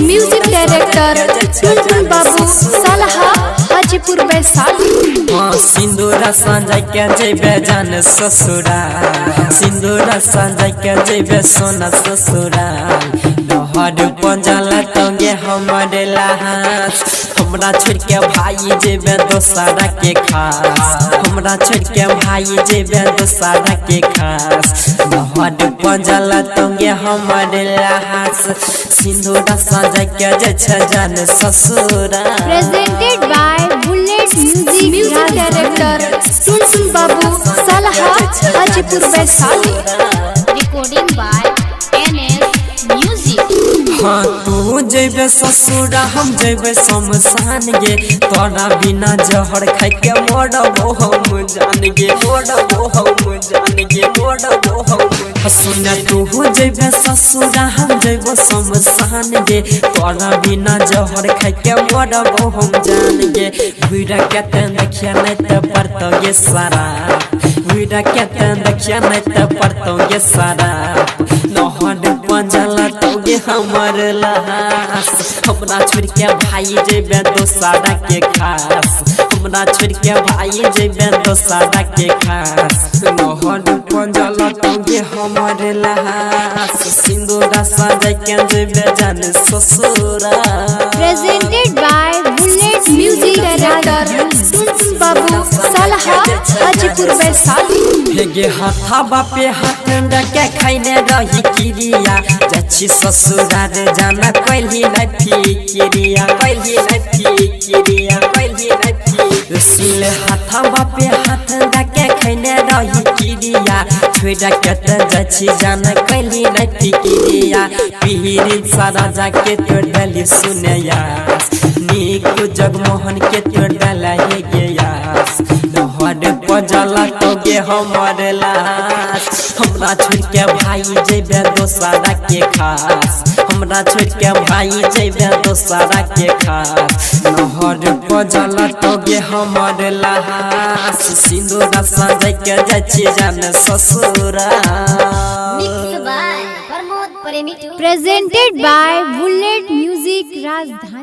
Music director Tuntun Babu Salha Hajipur Vaishali. सिंदूरा संजय के जेबे जान ससुरा, सिंदूरा संजय के जेबे सोना ससुरा। लहर पंजला टंगे हमारे लाहास, हमरा छोड़ के भाई जेबे दोसारा के खास, हमरा छोड़ के भाई जेबे दोसारा के खास। लहर पंजला टंगे हमारे लाहास, सिंदूरा संजय के जे जान ससुरा। Presented by Bullet music director Tuntun Babu Salha Hajipur Vaishali. Recording by NS music. हाँ तू जेबे ससुरा हम जेबे शमशान गे, तोरा बिना जहर खाई के मरबो हम जान गे, मरबो हम जान गे, मरबो हम। सुन तू जेबे ससुरा हम जेबे शमशान गे, तोरा बिना जहर खाई के मरबो हम जान गे। भूरा के देखिया नहीं तो पड़तो गे सारा, भूरा के देखिया नहीं तो पड़तो गे सारा। नहर पंजला टंगे हमर लास, हमरा छोड़ के भाई जेबे दोसारा के खास, हमरा छोड़ के भाई जेबे दोसारा के खास। नहर पंजला टंगे हमर लास, सिंदूरा संजय के जेबे जान ससुरा। Presented by Bullet music director Tuntun Babu Salha Hajipur Vaishali. हेगे हाथा बापे हाथ डके खाइने रही किरिया, जछि ससुरार जाना कहली नहीं फिकिरिया, कहली नहीं फिकिरिया, कहली नहीं फिकिरिया। सुन हाथा बापे हाथ डके खाइने रही किरिया, छोड़ा के जछि जाना कहली नहीं फिकिरिया। पीरी सारा जाके तोड़ डाली सुनया, नीक जगमोहन के तोड़ डाला हे गयास। नहर पंजला टंगे हमर लास, हमरा छोड़ के भाई जेबे दोसारा के खास, हमरा छोड़ के भाई जेबे दोसारा के खास। नहर पंजला टंगे हमर लास, सिंदूरा संजय के जाछि जान ससुरा। प्रेजेंटेड बाय बुलेट म्यूजिक राजधानी।